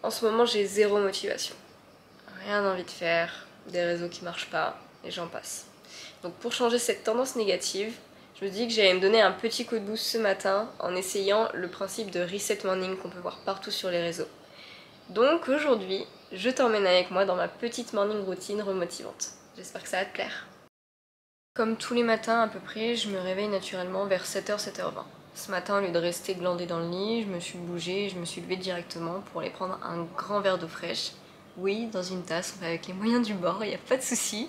En ce moment, j'ai zéro motivation. Rien envie de faire, des réseaux qui marchent pas, et j'en passe. Donc pour changer cette tendance négative, je me dis que j'allais me donner un petit coup de boost ce matin en essayant le principe de reset morning qu'on peut voir partout sur les réseaux. Donc aujourd'hui, je t'emmène avec moi dans ma petite morning routine remotivante. J'espère que ça va te plaire. Comme tous les matins à peu près, je me réveille naturellement vers 7h, 7h20. Ce matin, au lieu de rester glandée dans le lit, je me suis bougée et je me suis levée directement pour aller prendre un grand verre d'eau fraîche. Oui, dans une tasse, avec les moyens du bord, il n'y a pas de souci.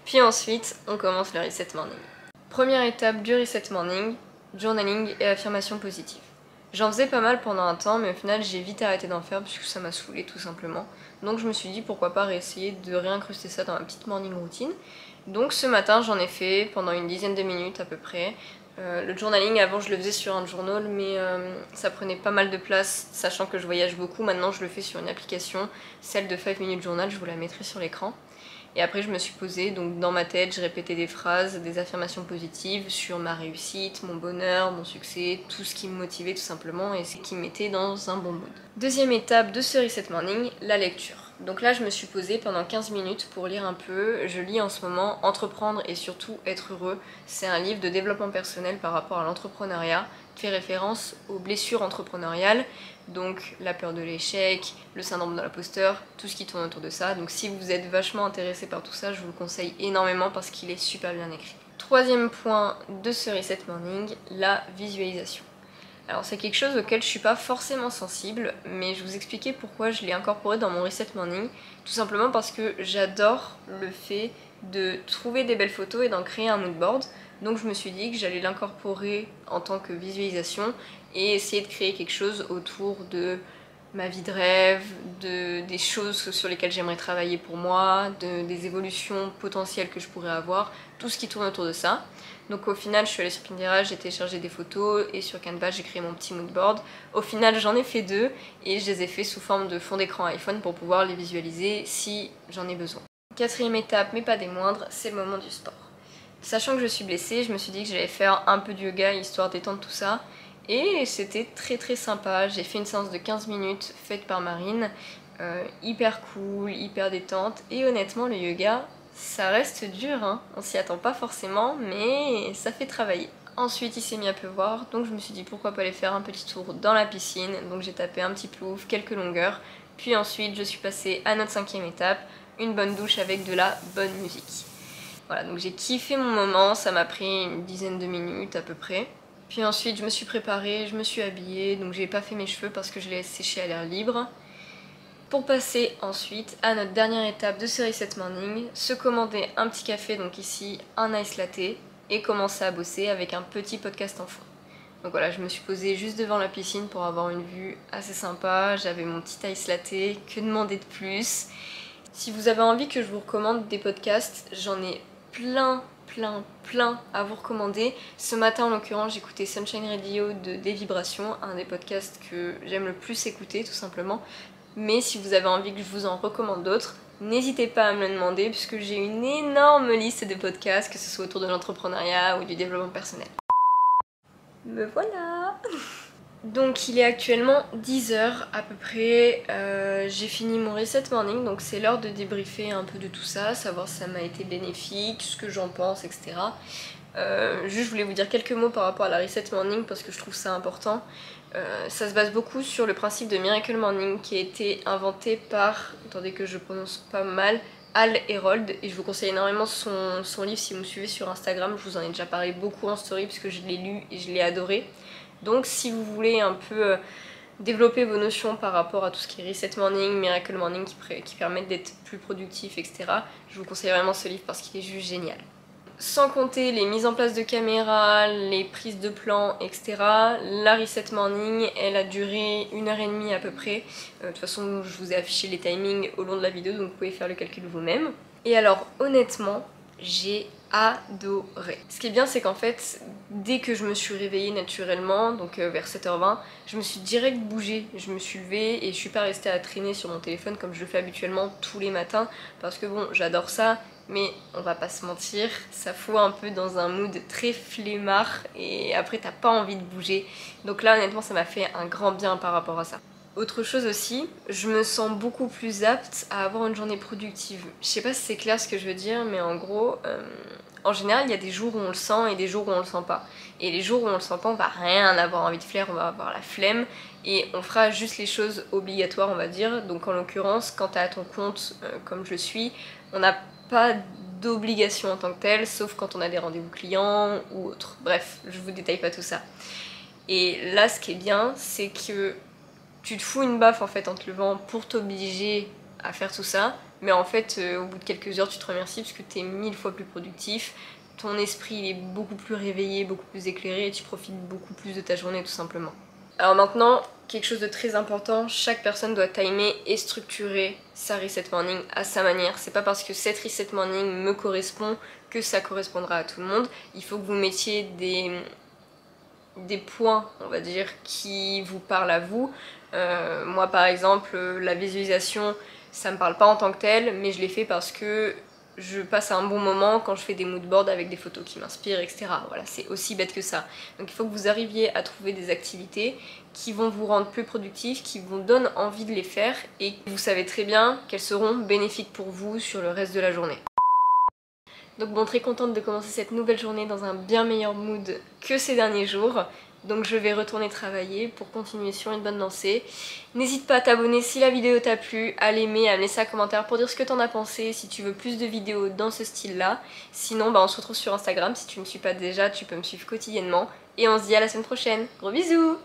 Puis ensuite, on commence le reset morning. Première étape du reset morning, journaling et affirmation positive. J'en faisais pas mal pendant un temps, mais au final j'ai vite arrêté d'en faire parce que ça m'a saoulé tout simplement. Donc je me suis dit pourquoi pas réessayer de réincruster ça dans ma petite morning routine. Donc ce matin j'en ai fait pendant une dizaine de minutes à peu près. Le journaling avant je le faisais sur un journal mais ça prenait pas mal de place sachant que je voyage beaucoup. Maintenant je le fais sur une application, celle de 5 minutes journal, je vous la mettrai sur l'écran. Et après je me suis posée, donc dans ma tête je répétais des phrases, des affirmations positives sur ma réussite, mon bonheur, mon succès, tout ce qui me motivait tout simplement et ce qui me mettait dans un bon mood. Deuxième étape de ce reset morning, la lecture. Donc là je me suis posée pendant 15 minutes pour lire un peu. Je lis en ce moment Entreprendre et surtout être heureux. C'est un livre de développement personnel par rapport à l'entrepreneuriat, qui fait référence aux blessures entrepreneuriales, donc la peur de l'échec, le syndrome de l'imposteur, tout ce qui tourne autour de ça. Donc si vous êtes vachement intéressé par tout ça, je vous le conseille énormément parce qu'il est super bien écrit. Troisième point de ce reset morning, la visualisation. Alors c'est quelque chose auquel je suis pas forcément sensible, mais je vais vous expliquer pourquoi je l'ai incorporé dans mon reset morning. Tout simplement parce que j'adore le fait de trouver des belles photos et d'en créer un mood board. Donc je me suis dit que j'allais l'incorporer en tant que visualisation et essayer de créer quelque chose autour de ma vie de rêve, des choses sur lesquelles j'aimerais travailler pour moi, des évolutions potentielles que je pourrais avoir, tout ce qui tourne autour de ça. Donc au final je suis allée sur Pinterest, j'ai téléchargé des photos et sur Canva j'ai créé mon petit mood board. Au final j'en ai fait deux et je les ai fait sous forme de fond d'écran iPhone pour pouvoir les visualiser si j'en ai besoin. Quatrième étape, mais pas des moindres, c'est le moment du sport. Sachant que je suis blessée, je me suis dit que j'allais faire un peu de yoga histoire d'étendre tout ça. Et c'était très sympa, j'ai fait une séance de 15 minutes faite par Marine, hyper cool, hyper détente, et honnêtement le yoga, ça reste dur, hein. On s'y attend pas forcément, mais ça fait travailler. Ensuite il s'est mis à pleuvoir, donc je me suis dit pourquoi pas aller faire un petit tour dans la piscine, donc j'ai tapé un petit plouf, quelques longueurs, puis ensuite je suis passée à notre cinquième étape, une bonne douche avec de la bonne musique. Voilà, donc j'ai kiffé mon moment, ça m'a pris une dizaine de minutes à peu près. Puis ensuite je me suis préparée, je me suis habillée, donc j'ai pas fait mes cheveux parce que je les laisse sécher à l'air libre. Pour passer ensuite à notre dernière étape de ce reset morning, se commander un petit café, donc ici un ice latte, et commencer à bosser avec un petit podcast en fond. Donc voilà, je me suis posée juste devant la piscine pour avoir une vue assez sympa, j'avais mon petit ice latte, que demander de plus. Si vous avez envie que je vous recommande des podcasts, j'en ai plein à vous recommander. Ce matin en l'occurrence j'écoutais Sunshine Radio de Des Vibrations, un des podcasts que j'aime le plus écouter tout simplement. Mais si vous avez envie que je vous en recommande d'autres, n'hésitez pas à me le demander puisque j'ai une énorme liste de podcasts, que ce soit autour de l'entrepreneuriat ou du développement personnel. Me voilà. Donc il est actuellement 10h à peu près, j'ai fini mon reset morning, donc c'est l'heure de débriefer un peu de tout ça, savoir si ça m'a été bénéfique, ce que j'en pense, etc. Juste je voulais vous dire quelques mots par rapport à la reset morning parce que je trouve ça important. Ça se base beaucoup sur le principe de Miracle Morning qui a été inventé par, attendez que je prononce pas mal, Hal Herold, et je vous conseille énormément son livre si vous me suivez sur Instagram. Je vous en ai déjà parlé beaucoup en story puisque je l'ai lu et je l'ai adoré. Donc si vous voulez un peu développer vos notions par rapport à tout ce qui est Reset Morning, Miracle Morning qui permettent d'être plus productif, etc. Je vous conseille vraiment ce livre parce qu'il est juste génial. Sans compter les mises en place de caméras, les prises de plans, etc. La Reset Morning, elle a duré 1h30 à peu près. De toute façon, je vous ai affiché les timings au long de la vidéo, donc vous pouvez faire le calcul vous-même. Et alors, honnêtement, j'ai adoré. Ce qui est bien, c'est qu'en fait, dès que je me suis réveillée naturellement, donc vers 7h20, je me suis direct bougée. Je me suis levée et je suis pas restée à traîner sur mon téléphone comme je le fais habituellement tous les matins, parce que bon, j'adore ça, mais on va pas se mentir, ça fout un peu dans un mood très flemmard et après t'as pas envie de bouger. Donc là honnêtement ça m'a fait un grand bien par rapport à ça. Autre chose aussi, je me sens beaucoup plus apte à avoir une journée productive. Je sais pas si c'est clair ce que je veux dire, mais en gros, en général, il y a des jours où on le sent et des jours où on le sent pas. Et les jours où on le sent pas, on va rien avoir envie de faire, on va avoir la flemme et on fera juste les choses obligatoires, on va dire. Donc en l'occurrence, quand t'es à ton compte, comme je le suis, on n'a pas d'obligation en tant que telle, sauf quand on a des rendez-vous clients ou autre. Bref, je vous détaille pas tout ça. Et là, ce qui est bien, c'est que tu te fous une baffe en fait en te levant pour t'obliger à faire tout ça, mais en fait, au bout de quelques heures, tu te remercies parce que t'es 1000 fois plus productif, ton esprit il est beaucoup plus réveillé, beaucoup plus éclairé et tu profites beaucoup plus de ta journée tout simplement. Alors maintenant, quelque chose de très important, chaque personne doit timer et structurer sa reset morning à sa manière. C'est pas parce que cette reset morning me correspond que ça correspondra à tout le monde. Il faut que vous mettiez des points, on va dire, qui vous parlent à vous. Moi par exemple, la visualisation, ça me parle pas en tant que tel, mais je l'ai fait parce que je passe un bon moment quand je fais des moodboards avec des photos qui m'inspirent, etc. Voilà, c'est aussi bête que ça. Donc il faut que vous arriviez à trouver des activités qui vont vous rendre plus productif, qui vous donnent envie de les faire et vous savez très bien qu'elles seront bénéfiques pour vous sur le reste de la journée. Donc bon, très contente de commencer cette nouvelle journée dans un bien meilleur mood que ces derniers jours. Donc je vais retourner travailler pour continuer sur une bonne lancée. N'hésite pas à t'abonner si la vidéo t'a plu, à l'aimer, à me laisser un commentaire pour dire ce que t'en as pensé, si tu veux plus de vidéos dans ce style-là. Sinon, bah, on se retrouve sur Instagram, si tu ne me suis pas déjà, tu peux me suivre quotidiennement. Et on se dit à la semaine prochaine. Gros bisous!